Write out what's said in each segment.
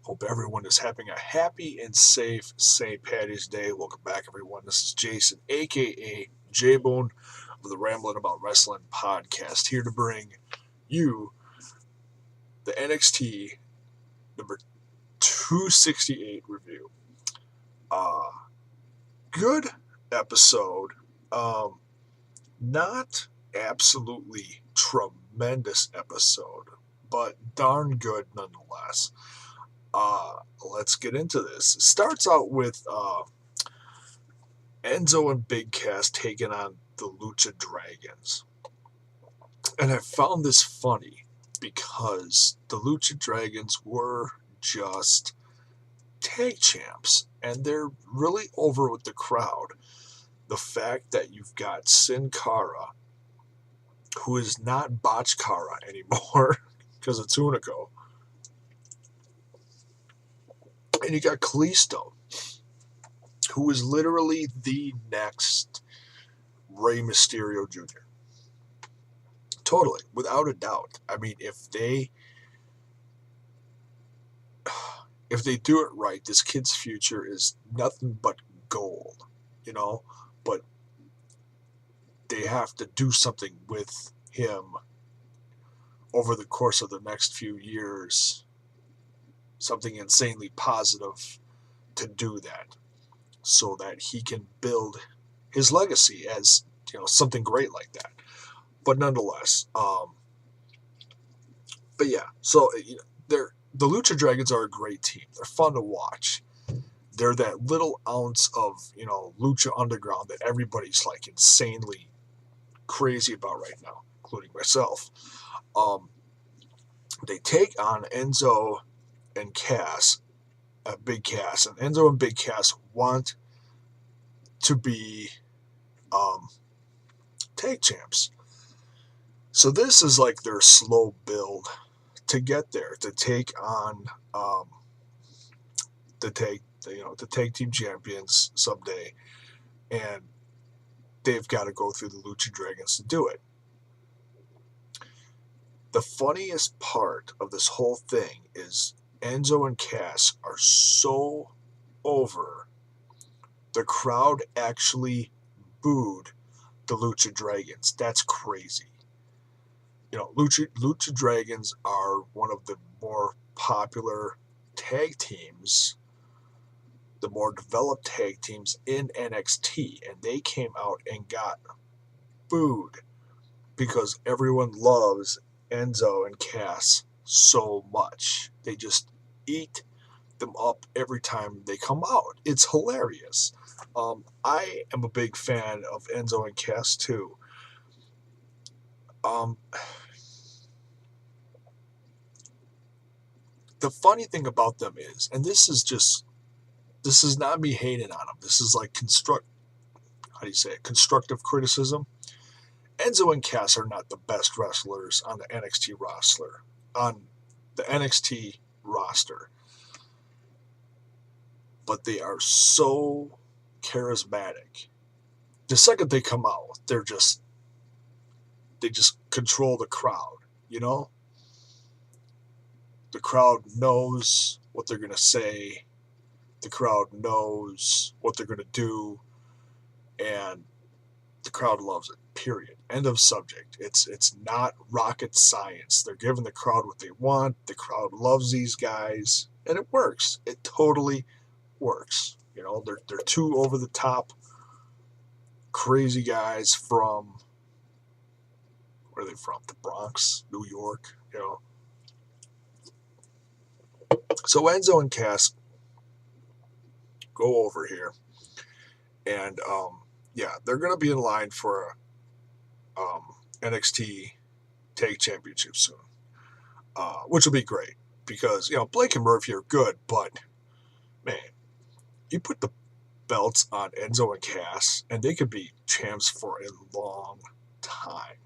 Hope everyone is having a happy and safe St. Patty's Day. Welcome back, everyone. This is Jason, aka J-Bone of the Ramblin' About Wrestling podcast, here to bring you the NXT number 268 review. Good episode. Not absolutely tremendous episode, but darn good nonetheless. Let's get into this. It starts out with Enzo and Big Cass taking on the Lucha Dragons. And I found this funny because the Lucha Dragons were just tag champs, and they're really over with the crowd. The fact that you've got Sin Cara, who is not Botch Cara anymore because it's Hunico, and you got Kalisto, who is literally the next Rey Mysterio Jr. Totally, without a doubt. I mean, if they do it right, this kid's future is nothing but gold, But they have to do something with him over the course of the next few years, something insanely positive to do that, so that he can build his legacy as something great like that. But nonetheless, but yeah, so the Lucha Dragons are a great team. They're fun to watch. They're that little ounce of Lucha Underground that everybody's like insanely crazy about right now, including myself. They take on Enzo and Cass, Big Cass, and Enzo and Big Cass want to be tag champs. So this is like their slow build to get there, to take on the tag team champions someday, and they've got to go through the Lucha Dragons to do it. The funniest part of this whole thing is Enzo and Cass are so over, the crowd actually booed the Lucha Dragons. That's crazy. Lucha Dragons are one of the more popular tag teams, the more developed tag teams in NXT, and they came out and got booed because everyone loves Enzo and Cass so much. They just eat them up every time they come out. It's hilarious. I am a big fan of Enzo and Cass too. The funny thing about them is, and this is not me hating on them. This is like constructive criticism. Enzo and Cass are not the best wrestlers on the NXT roster. But they are so charismatic. The second they come out, they just control the crowd, The crowd knows what they're going to say. The crowd knows what they're going to do. And the crowd loves it, period. End of subject. It's not rocket science. They're giving the crowd what they want. The crowd loves these guys. And it works. It totally works. They're two over the top crazy guys from, where are they from? The Bronx, New York, So Enzo and Cass go over here, and they're going to be in line for NXT Tag Championship soon, which will be great because Blake and Murphy are good, but man, you put the belts on Enzo and Cass, and they could be champs for a long time.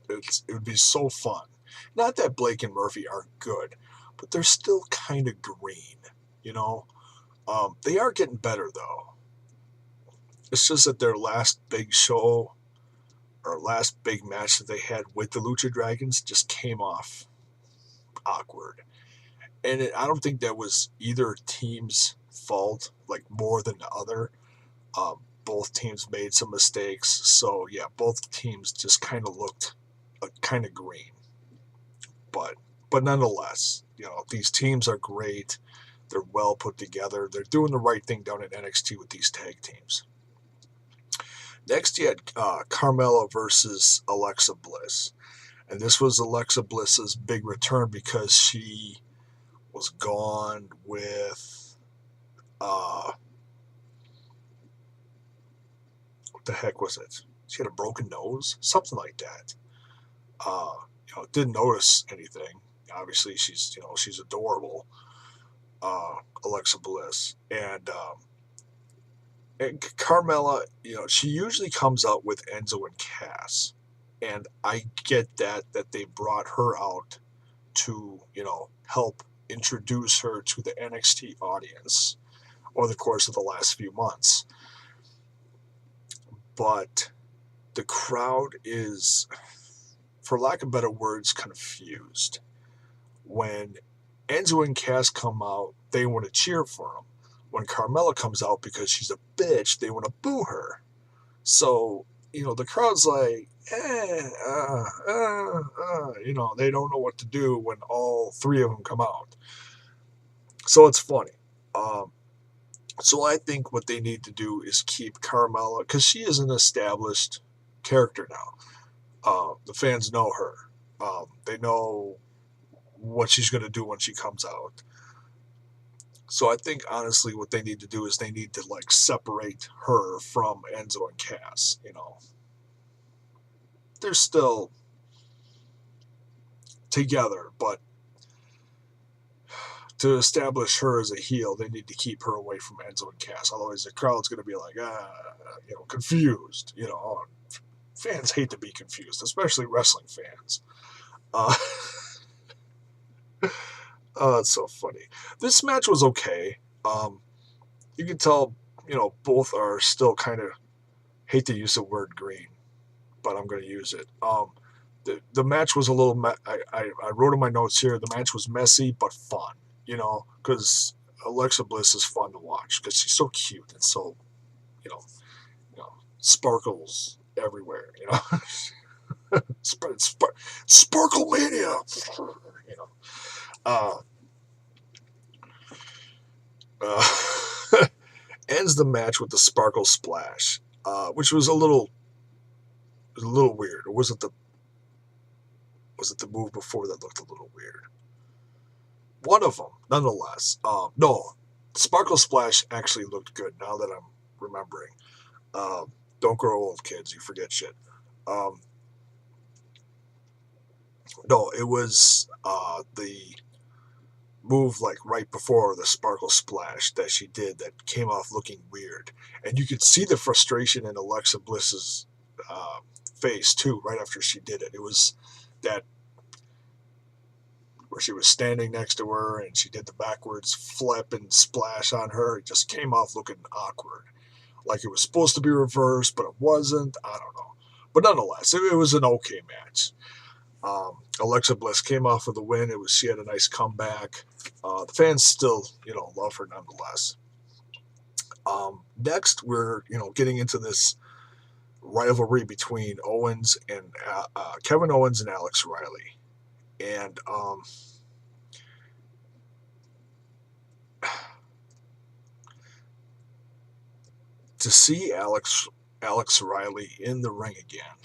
It would be so fun. Not that Blake and Murphy are good, but they're still kind of green, They are getting better, though. It's just that their last big show, or last big match that they had with the Lucha Dragons, just came off awkward. And I don't think that was either team's fault, like more than the other. Both teams made some mistakes, so yeah, both teams just kind of looked kind of green. But nonetheless, these teams are great. They're well put together. They're doing the right thing down at NXT with these tag teams. Next, you had Carmella versus Alexa Bliss. And this was Alexa Bliss's big return because she was gone with, what the heck was it? She had a broken nose? Something like that. Didn't notice anything. Obviously, she's adorable, Alexa Bliss. And Carmella, she usually comes out with Enzo and Cass. And I get that they brought her out to, help introduce her to the NXT audience over the course of the last few months. But the crowd is, for lack of better words, confused. When Enzo and Cass come out, they want to cheer for them. When Carmella comes out because she's a bitch, they want to boo her. So, the crowd's like, they don't know what to do when all three of them come out. So it's funny. So I think what they need to do is keep Carmella, because she is an established character now. The fans know her. They know what she's going to do when she comes out. So I think, honestly, what they need to do is they need to, separate her from Enzo and Cass, They're still together, but to establish her as a heel, they need to keep her away from Enzo and Cass. Otherwise, the crowd's going to be like, confused. Fans hate to be confused, especially wrestling fans. It's so funny. This match was okay. You can tell, both are still kind of, hate to use the word green, but I'm going to use it. The match was a little, I wrote in my notes here, the match was messy but fun, because Alexa Bliss is fun to watch because she's so cute and so, sparkles everywhere, Sparkle Mania, ends the match with the Sparkle Splash, which was a little weird. Or was it the move before that looked a little weird? One of them, nonetheless. No, Sparkle Splash actually looked good now that I'm remembering. Don't grow old, kids. You forget shit. No, it was the move right before the Sparkle Splash that she did that came off looking weird. And you could see the frustration in Alexa Bliss's face, too, right after she did it. It was that where she was standing next to her and she did the backwards flip and splash on her. It just came off looking awkward. Like it was supposed to be reversed, but it wasn't. I don't know. But nonetheless, it was an okay match. Alexa Bliss came off with a win. She had a nice comeback. The fans still, love her nonetheless. Next, we're, getting into this rivalry between Owens and Kevin Owens and Alex Riley. And to see Alex Riley in the ring again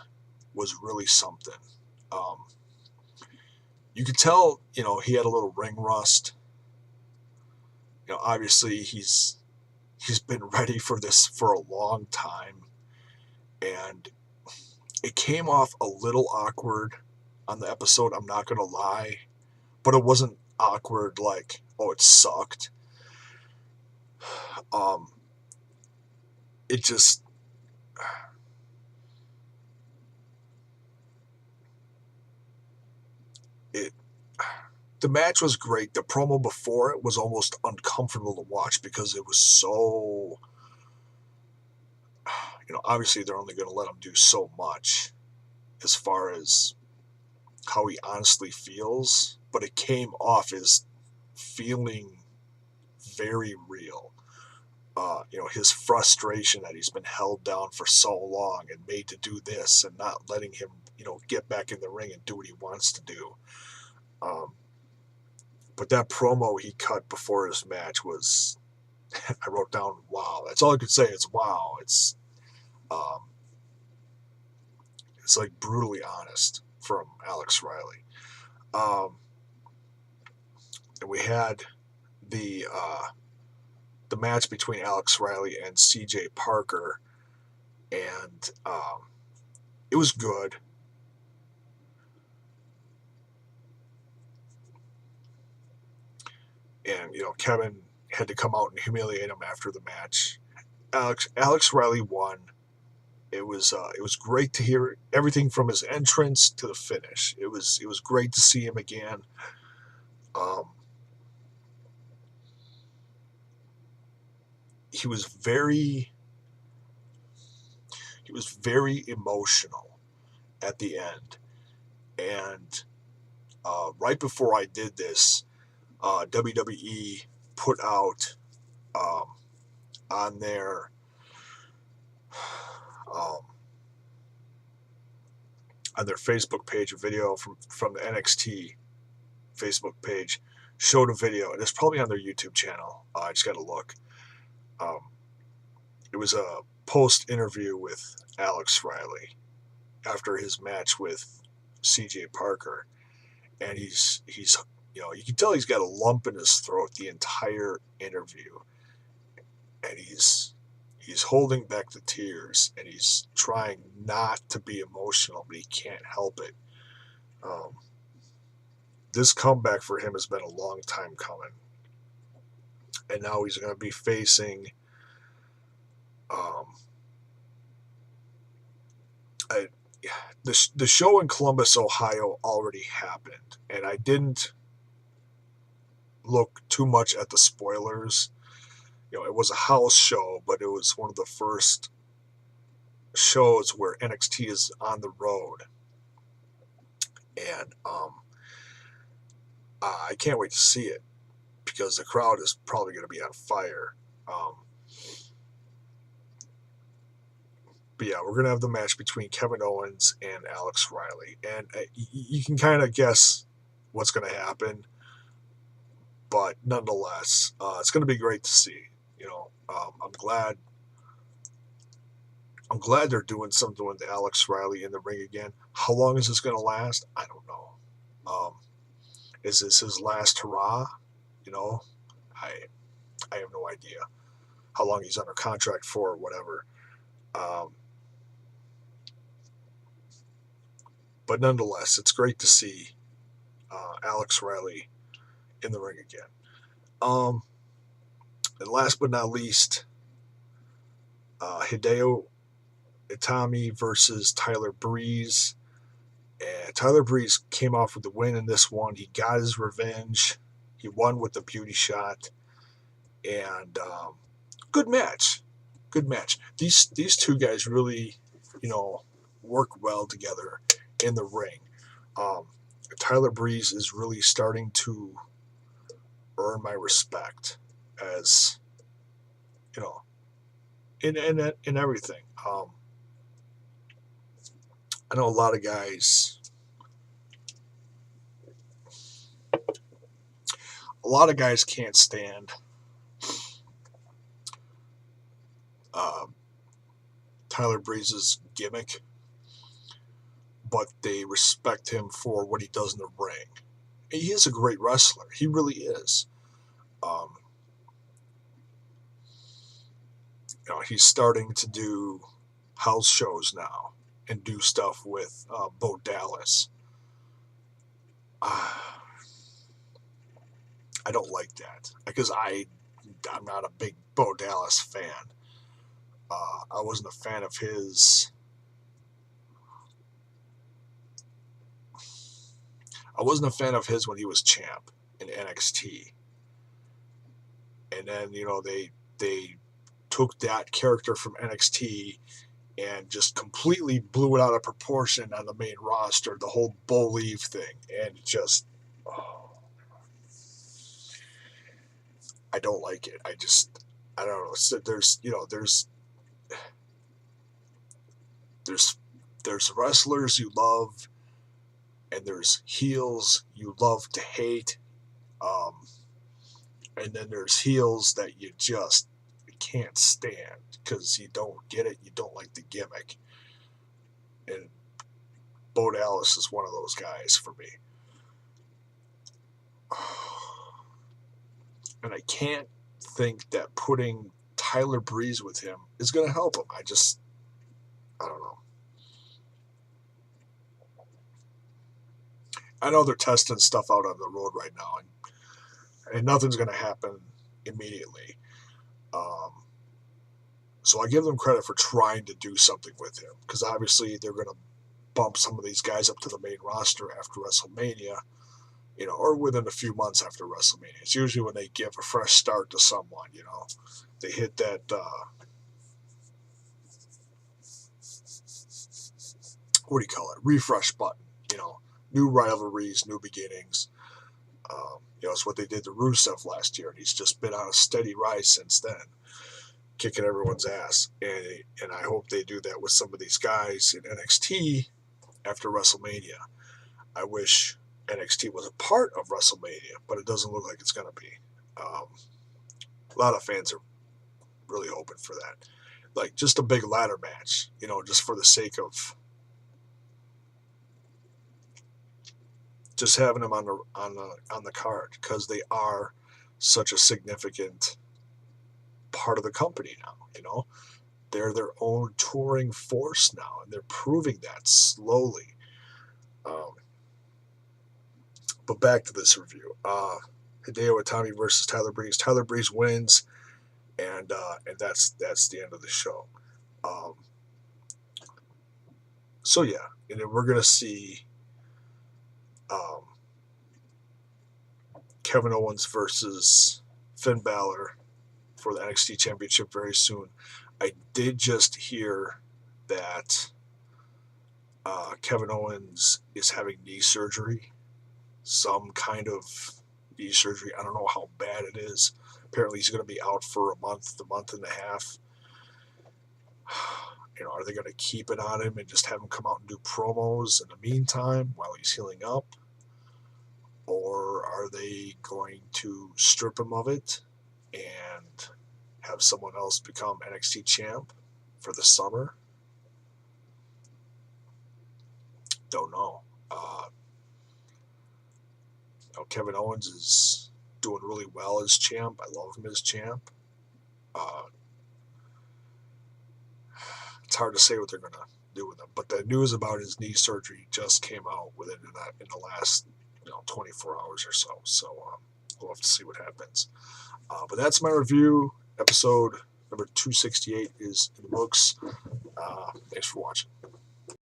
was really something. You could tell, he had a little ring rust. Obviously he's been ready for this for a long time, and it came off a little awkward on the episode, I'm not going to lie, but it wasn't awkward like, oh, it sucked. It just, the match was great. The promo before it was almost uncomfortable to watch because it was so, obviously they're only going to let him do so much as far as how he honestly feels, but it came off as feeling very real. His frustration that he's been held down for so long and made to do this and not letting him, get back in the ring and do what he wants to do. But that promo he cut before his match was, I wrote down, wow. That's all I could say. It's wow. It's like brutally honest from Alex Riley. And we had the match between Alex Riley and CJ Parker, and it was good. And Kevin had to come out and humiliate him after the match. Alex Riley won. It was great to hear everything from his entrance to the finish. It was great to see him again. He was very emotional at the end, and right before I did this, WWE put out on their Facebook page a video from the NXT Facebook page, showed a video, and it's probably on their YouTube channel. I just got to look. It was a post interview with Alex Riley after his match with CJ Parker, and he's you can tell he's got a lump in his throat the entire interview, and he's holding back the tears, and he's trying not to be emotional, but he can't help it. This comeback for him has been a long time coming, and now he's going to be facing the show in Columbus, Ohio already happened, and I didn't look too much at the spoilers. It was a house show, but it was one of the first shows where NXT is on the road, and I can't wait to see it because the crowd is probably going to be on fire. But yeah, we're going to have the match between Kevin Owens and Alex Riley. And you can kind of guess what's going to happen. But nonetheless, it's going to be great to see. I'm glad they're doing something with Alex Riley in the ring again. How long is this going to last? I don't know. Is this his last hurrah? I have no idea how long he's under contract for or whatever. But nonetheless, it's great to see Alex Riley in the ring again. And last but not least, Hideo Itami versus Tyler Breeze. And Tyler Breeze came off with the win in this one. He got his revenge. He won with the beauty shot. And good match. Good match. These two guys really, work well together in the ring. Tyler Breeze is really starting to earn my respect as, in everything. I know a lot of guys can't stand Tyler Breeze's gimmick, but they respect him for what he does in the ring. He is a great wrestler. He really is. He's starting to do house shows now and do stuff with Bo Dallas. I don't like that because I'm not a big Bo Dallas fan. I wasn't a fan of his. I wasn't a fan of his when he was champ in NXT. And then, they took that character from NXT and just completely blew it out of proportion on the main roster, the whole Bo Leave thing. And just, I don't like it. I don't know. So there's wrestlers you love, and there's heels you love to hate, and then there's heels that you just can't stand because you don't get it, you don't like the gimmick, and Bo Dallas is one of those guys for me. And I can't think that putting Tyler Breeze with him is going to help him. I don't know. I know they're testing stuff out on the road right now, and nothing's going to happen immediately. So I give them credit for trying to do something with him, because obviously they're going to bump some of these guys up to the main roster after WrestleMania, or within a few months after WrestleMania. It's usually when they give a fresh start to someone, they hit that, what do you call it, refresh button, new rivalries, new beginnings. It's what they did to Rusev last year, and he's just been on a steady rise since then, kicking everyone's ass. And I hope they do that with some of these guys in NXT after WrestleMania. I wish NXT was a part of WrestleMania, but it doesn't look like it's going to be. A lot of fans are really hoping for that. Like, just a big ladder match, just for the sake of just having them on the card, because they are such a significant part of the company now. They're their own touring force now, and they're proving that slowly. But back to this review. Hideo Itami versus Tyler Breeze. Tyler Breeze wins, and that's the end of the show. So yeah, and then we're gonna see Kevin Owens versus Finn Balor for the NXT Championship very soon. I did just hear that Kevin Owens is having knee surgery, some kind of knee surgery. I don't know how bad it is. Apparently he's going to be out for a month and a half. Are they going to keep it on him and just have him come out and do promos in the meantime while he's healing up? Or are they going to strip him of it and have someone else become NXT champ for the summer? Don't know. Kevin Owens is doing really well as champ. I love him as champ. It's hard to say what they're going to do with him. But the news about his knee surgery just came out in the last 24 hours or so. So we'll have to see what happens. But that's my review. Episode number 268 is in the books. Thanks for watching.